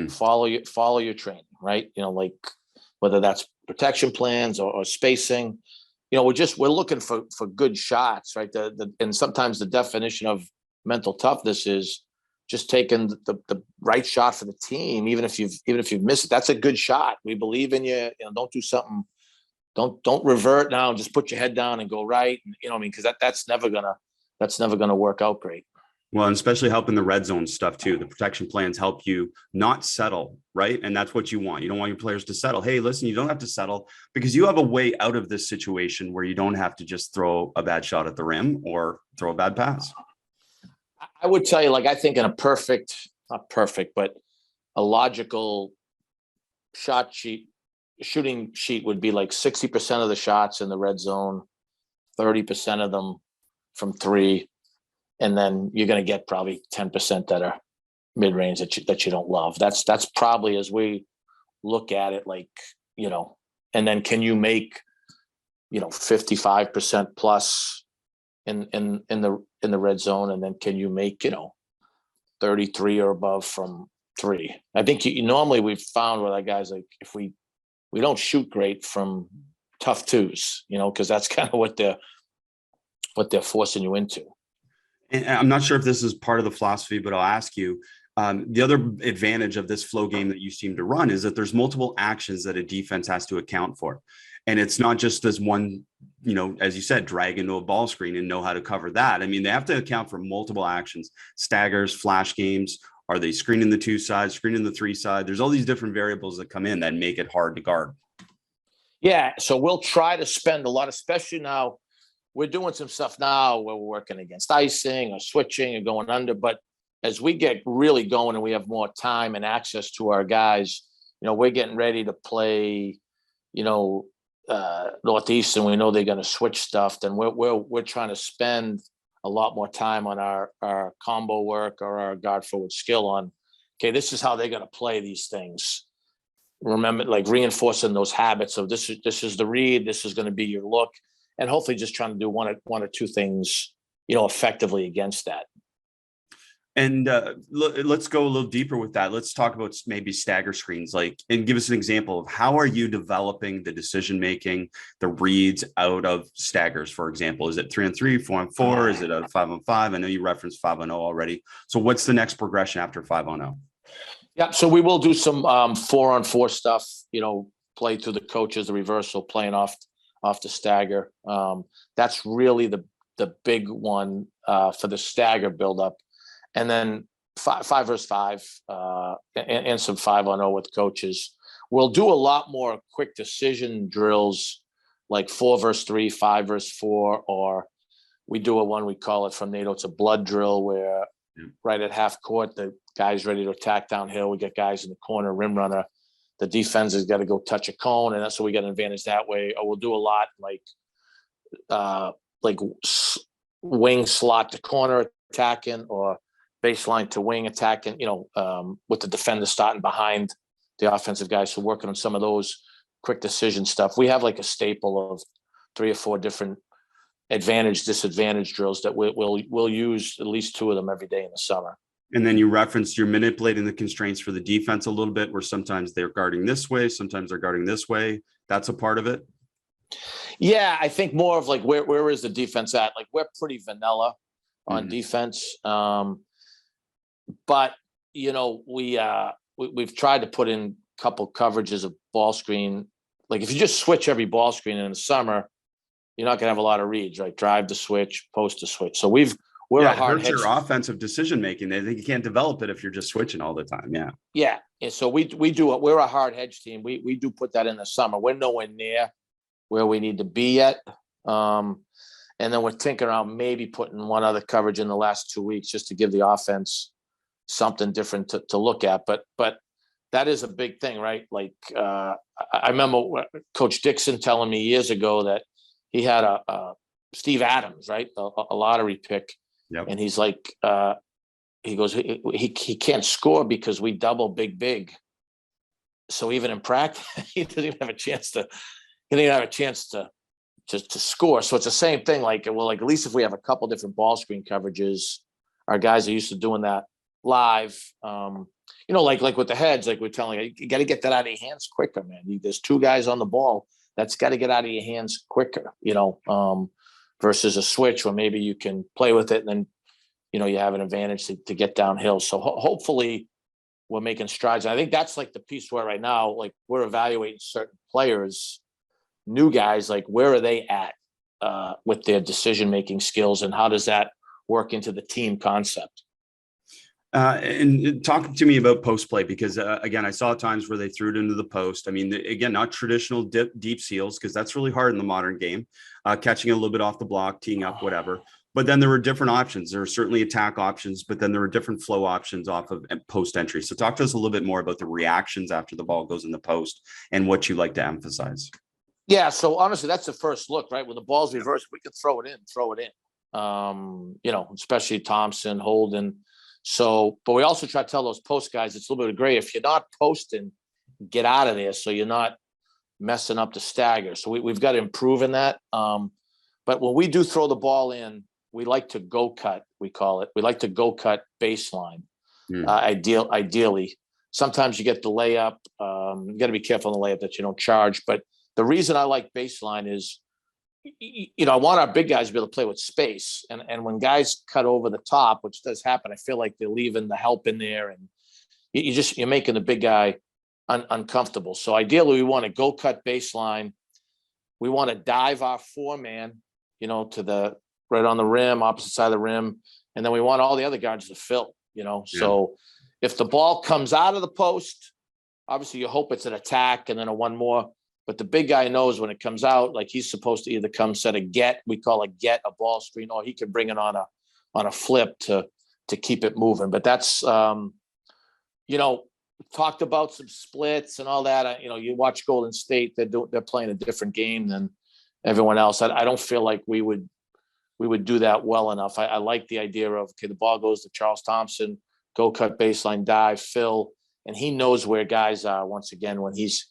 Follow your training, right? Like whether that's protection plans or spacing. We're looking for good shots, right? And sometimes the definition of mental toughness is just taking the right shot for the team, even if you've missed it. That's a good shot. We believe in you. Don't do something. Don't revert now and just put your head down and go right. Because that's never gonna work out great. Well, and especially helping the red zone stuff too. The protection plans help you not settle, right? And that's what you want. You don't want your players to settle. Hey, listen, you don't have to settle because you have a way out of this situation where you don't have to just throw a bad shot at the rim or throw a bad pass. I would tell you, like, I think in a not perfect, but a logical shooting sheet would be like 60% of the shots in the red zone, 30% of them from three. And then you're going to get probably 10% that are mid-range that you don't love. That's probably, as we look at it, like, and then can you make, 55% plus in the red zone, and then can you make 33 or above from three? I think normally we've found with our guys, like, if we don't shoot great from tough twos, because that's kind of what they're forcing you into. And I'm not sure if this is part of the philosophy, but I'll ask you. The other advantage of this flow game that you seem to run is that there's multiple actions that a defense has to account for. And it's not just this one, as you said, drag into a ball screen and know how to cover that. I mean, they have to account for multiple actions, staggers, flash games. Are they screening the two sides, screening the three side? There's all these different variables that come in that make it hard to guard. Yeah. So we'll try to spend a lot, especially now. We're doing some stuff now where we're working against icing or switching or going under. But as we get really going and we have more time and access to our guys, we're getting ready to play, Northeastern. We know they're going to switch stuff. Then we're trying to spend a lot more time on our combo work or our guard forward skill on, okay, this is how they're going to play these things. Remember, like, reinforcing those habits of this is the read, this is going to be your look. And hopefully just trying to do one or two things, effectively against that. And let's go a little deeper with that. Let's talk about maybe stagger screens, and give us an example of how are you developing the decision-making, the reads out of staggers, for example. Is it 3-on-3, 4-on-4? Is it a 5-on-5? I know you referenced 5-on-0 already. So what's the next progression after 5-on-0? Yeah, so we will do some 4-on-4 stuff, play through the coaches, the reversal, playing off the stagger. That's really the big one for the stagger buildup. And then 5 versus 5 and some 5-on-0 with coaches. We'll do a lot more quick decision drills, like 4 versus 3, 5 versus 4, or we do one, we call it from NATO, it's a blood drill where right at half court, the guy's ready to attack downhill. We get guys in the corner, rim runner. The defense has got to go touch a cone, and that's so we get an advantage that way. Or we'll do a lot like wing slot to corner attacking, or baseline to wing attacking. With the defender starting behind the offensive guys. So working on some of those quick decision stuff. We have like a staple of 3 or 4 different advantage disadvantage drills that we'll use at least 2 of them every day in the summer. And then you referenced you're manipulating the constraints for the defense a little bit, where sometimes they're guarding this way, sometimes they're guarding this way. That's a part of it. Yeah, I think more of like where is the defense at? Like, we're pretty vanilla on defense, but we've tried to put in a couple coverages of ball screen. Like, if you just switch every ball screen in the summer, you're not going to have a lot of reads, right? Drive to switch, post to switch. So we're a hard hedge. Your offensive decision making. They think you can't develop it if you're just switching all the time. Yeah. Yeah. And so we do it. We're a hard hedge team. We do put that in the summer. We're nowhere near where we need to be yet. And then we're thinking around maybe putting one other coverage in the last 2 weeks just to give the offense something different to look at. But that is a big thing, right? Like, I remember Coach Dixon telling me years ago that he had a Steve Adams, right? A lottery pick. Yep. And he's like, he goes, he can't score because we double big. So even in practice, he doesn't even have a chance to score. So it's the same thing. Like, well, like, at least if we have a couple different ball screen coverages, our guys are used to doing that live. Like with the heads, like we're telling you got to get that out of your hands quicker, man. There's 2 guys on the ball. That's got to get out of your hands quicker, versus a switch where maybe you can play with it and then, you have an advantage to get downhill. So hopefully we're making strides. And I think that's like the piece where right now, like, we're evaluating certain players, new guys, like, where are they at with their decision-making skills, and how does that work into the team concept. And talk to me about post play, because again, I saw times where they threw it into the post. I mean, again, not traditional deep seals, because that's really hard in the modern game, catching a little bit off the block, teeing up, whatever. But then there were different options. There were certainly attack options, but then there were different flow options off of post entry. So talk to us a little bit more about the reactions after the ball goes in the post and what you like to emphasize. Yeah. So honestly, that's the first look, right? When the ball's reversed, we can throw it in. Especially Thompson, Holden. So, but we also try to tell those post guys, it's a little bit of gray. If you're not posting, get out of there. So you're not messing up the stagger. So we've got to improve in that. But when we do throw the ball in, we like to go cut, we call it. We like to go cut baseline, ideally. Sometimes you get the layup. You got to be careful on the layup that you don't charge. But the reason I like baseline is, I want our big guys to be able to play with space. And when guys cut over the top, which does happen, I feel like they're leaving the help in there, and you're making the big guy uncomfortable. So ideally, we want to go cut baseline. We want to dive our 4-man, to the right on the rim, opposite side of the rim. And then we want all the other guards to fill, So if the ball comes out of the post, obviously you hope it's an attack and then a one more. But the big guy knows when it comes out, like he's supposed to either come set a get, we call a get, a ball screen, or he can bring it on a flip to keep it moving. But that's, talked about some splits and all that. You watch Golden State, they're playing a different game than everyone else. I don't feel like we would do that well enough. I like the idea of, okay, the ball goes to Charles Thompson, go cut baseline, dive, fill, and he knows where guys are once again when he's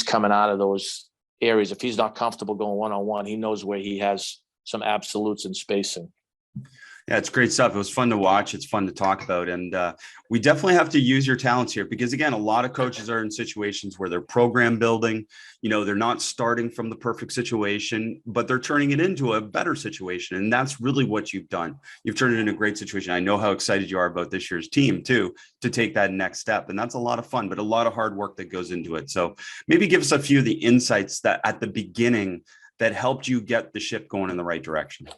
coming out of those areas. If he's not comfortable going one-on-one, he knows where he has some absolutes in spacing. Yeah, it's great stuff. It was fun to watch. It's fun to talk about. And we definitely have to use your talents here, because again, a lot of coaches are in situations where they're program building, they're not starting from the perfect situation, but they're turning it into a better situation. And that's really what you've done. You've turned it into a great situation. I know how excited you are about this year's team too, to take that next step. And that's a lot of fun, but a lot of hard work that goes into it. So maybe give us a few of the insights that at the beginning that helped you get the ship going in the right direction.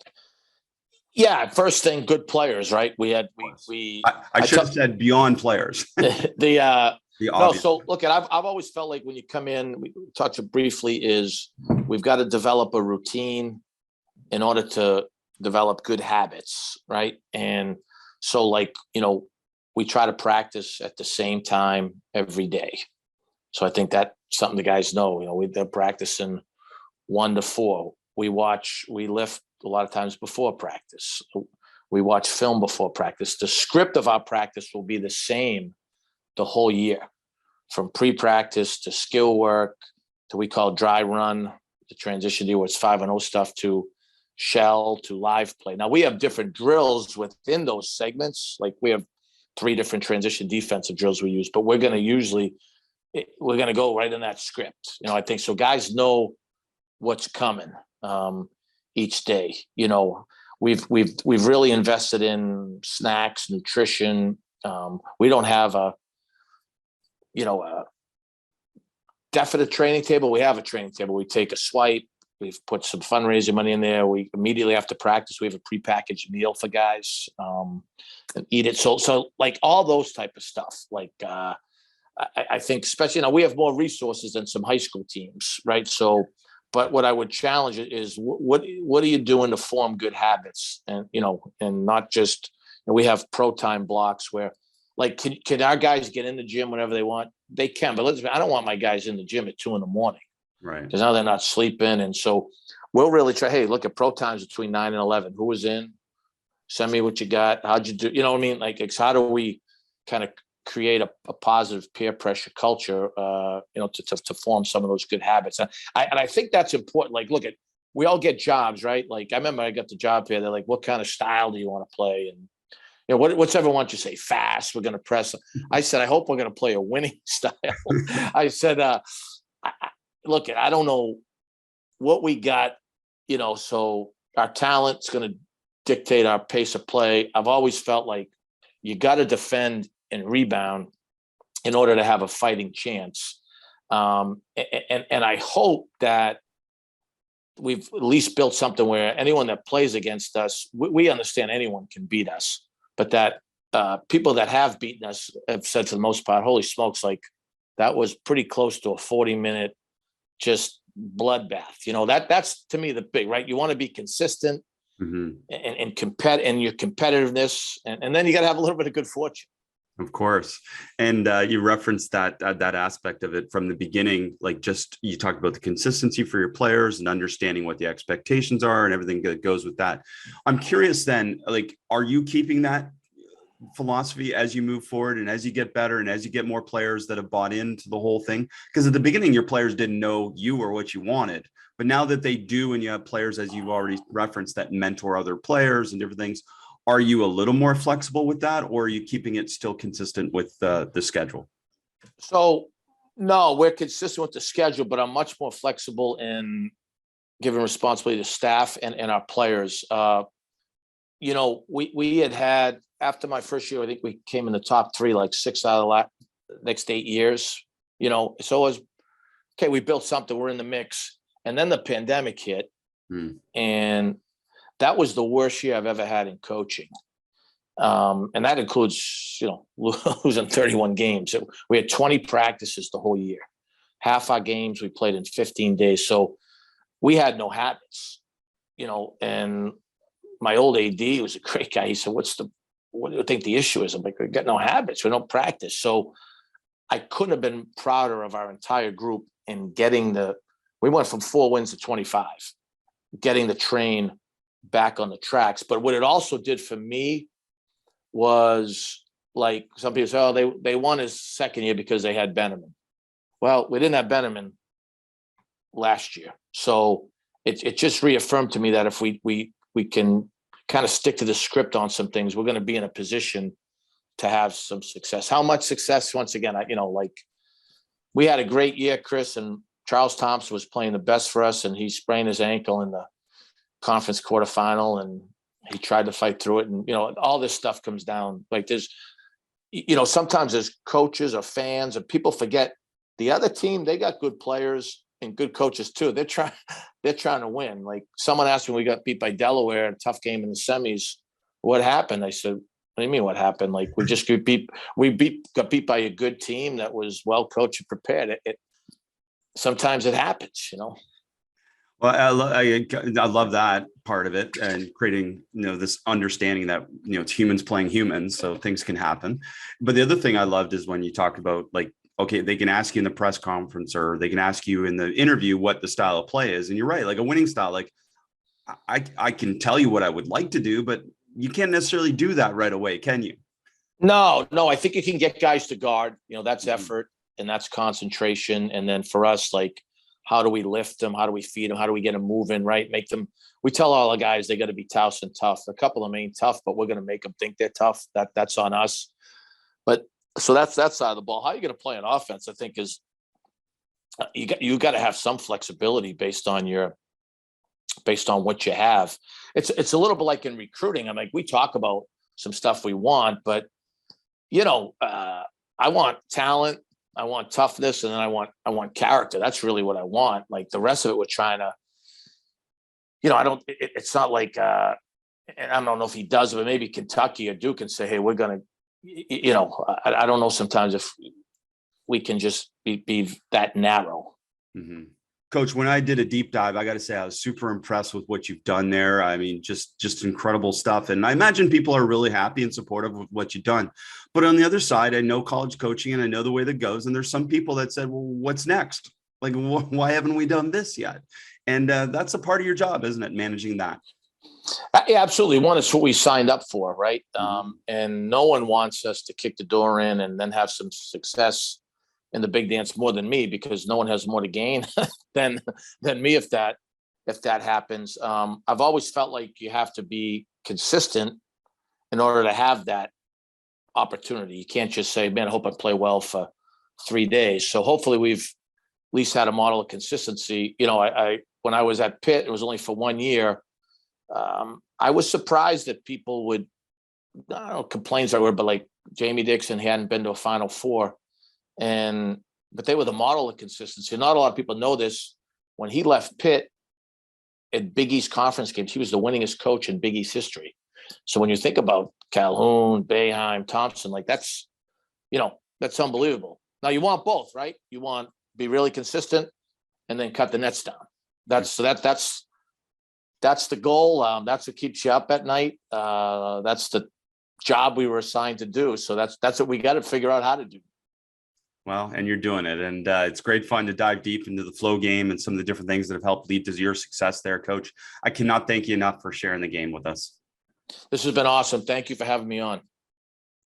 Yeah, first thing, good players, right? I should have said beyond players. So look, I've always felt like when you come in, we touched it briefly, is we've got to develop a routine in order to develop good habits, right? And so we try to practice at the same time every day. So I think that's something the guys know, they're practicing 1 to 4. We lift a lot of times before practice. We watch film before practice. The script of our practice will be the same the whole year, from pre-practice to skill work to we call dry run, the transition deal where it's 5-0 stuff, to shell, to live play. Now we have different drills within those segments. Like we have 3 different transition defensive drills we use, but we're going to go right in that script. I think so guys know what's coming. Each day, we've really invested in snacks, nutrition. We don't have a definite training table. We have a training table. We take a swipe. We've put some fundraising money in there. We immediately after practice, we have a prepackaged meal for guys and eat it. So like all those type of stuff. Like I think especially we have more resources than some high school teams, right? So. But what I would challenge is what are you doing to form good habits, and and not just we have pro time blocks where can our guys get in the gym whenever they want? They can, but I don't want my guys in the gym at 2 a.m, right? Because now they're not sleeping, and so we'll really try. Hey, look at pro times between 9 and 11. Who was in? Send me what you got. How'd you do? You know what I mean? It's how do we kind of create a positive peer pressure culture, to form some of those good habits. And I think that's important. Look we all get jobs, right? I remember I got the job here. They're like, what kind of style do you want to play? And what's everyone want you to say? Fast. We're going to press. I said, I hope we're going to play a winning style. I said, look, I don't know what we got, so our talent's going to dictate our pace of play. I've always felt like you got to defend and rebound in order to have a fighting chance. And I hope that we've at least built something where anyone that plays against us, we understand anyone can beat us, but that people that have beaten us have said for the most part, holy smokes, like that was pretty close to a 40-minute just bloodbath. That's to me the big, right? You want to be consistent and your competitiveness, and then you got to have a little bit of good fortune. Of course. And you referenced that aspect of it from the beginning, like just you talked about the consistency for your players and understanding what the expectations are and everything that goes with that. I'm curious then, like, are you keeping that philosophy as you move forward and as you get better and as you get more players that have bought into the whole thing? Because at the beginning, your players didn't know you or what you wanted. But now that they do, and you have players, as you've already referenced, that mentor other players and different things, are you a little more flexible with that, or are you keeping it still consistent with the schedule? So, no, we're consistent with the schedule, but I'm much more flexible in giving responsibility to staff and our players. We had after my first year, I think we came in the top 3, like 6 out of the next 8 years. So it was okay. We built something. We're in the mix, and then the pandemic hit, and that was the worst year I've ever had in coaching. And that includes, losing 31 games. We had 20 practices the whole year. Half our games we played in 15 days. So we had no habits, and my old AD was a great guy. He said, what do you think the issue is? I'm like, we got no habits. We don't practice. So I couldn't have been prouder of our entire group in we went from 4 wins to 25, getting the train back on the tracks. But what it also did for me was, like, some people say, oh, they won his second year because they had Benjamin. Well, we didn't have Benjamin last year. So it just reaffirmed to me that if we can kind of stick to the script on some things, we're going to be in a position to have some success. How much success? Once again, we had a great year, Chris, and Charles Thompson was playing the best for us, and he sprained his ankle in the conference quarterfinal, and he tried to fight through it. And, all this stuff comes down. Like, there's, sometimes as coaches or fans or people forget the other team, they got good players and good coaches too. They're trying to win. Like, someone asked me, we got beat by Delaware in a tough game in the semis. What happened? I said, what do you mean what happened? Like, we just got beat by a good team that was well coached and prepared. Sometimes it happens, Well, I love that part of it, and creating, this understanding that, it's humans playing humans, so things can happen. But the other thing I loved is when you talk about, like, okay, they can ask you in the press conference or they can ask you in the interview what the style of play is. And you're right, like a winning style, like I can tell you what I would like to do, but you can't necessarily do that right away, can you? No, I think you can get guys to guard, that's effort and that's concentration. And then for us, like, how do we lift them? How do we feed them? How do we get them moving, right? We tell all the guys they got to be Towson tough. A couple of them ain't tough, but we're going to make them think they're tough. That's on us. But so that's that side of the ball. How are you going to play an offense, I think, is you got to have some flexibility based on what you have. It's a little bit like in recruiting. I'm like, we talk about some stuff we want, but I want talent, I want toughness, and then I want character. That's really what I want. Like, the rest of it, we're trying to, it's not like, and I don't know if he does, but maybe Kentucky or Duke can say, hey, we're going to, I don't know sometimes if we can just be that narrow. Mm-hmm. Coach, when I did a deep dive, I got to say I was super impressed with what you've done there. I mean, just incredible stuff. And I imagine people are really happy and supportive of what you've done. But on the other side, I know college coaching and I know the way that goes. And there's some people that said, well, what's next? Like, why haven't we done this yet? And that's a part of your job, isn't it? Managing that. Yeah, absolutely. One, it's what we signed up for, right? And no one wants us to kick the door in and then have some success in the big dance more than me, because no one has more to gain than me if that happens. I've always felt like you have to be consistent in order to have that opportunity. You can't just say, man, I hope I play well for 3 days. So hopefully we've at least had a model of consistency. I when I was at Pitt, it was only for 1 year. I was surprised that people would, I don't know, complaints that were, but like Jamie Dixon, he hadn't been to a Final Four. But they were the model of consistency. Not a lot of people know this. When he left Pitt, at Big East conference games. He was the winningest coach in Big East history. So when you think about Calhoun, Boeheim, Thompson, like that's unbelievable. Now you want both, right? You want to be really consistent and then cut the nets down. That's the goal. That's what keeps you up at night. That's the job we were assigned to do. So that's what we got to figure out how to do. Well, and you're doing it. And it's great fun to dive deep into the flow game and some of the different things that have helped lead to your success there, Coach. I cannot thank you enough for sharing the game with us. This has been awesome. Thank you for having me on.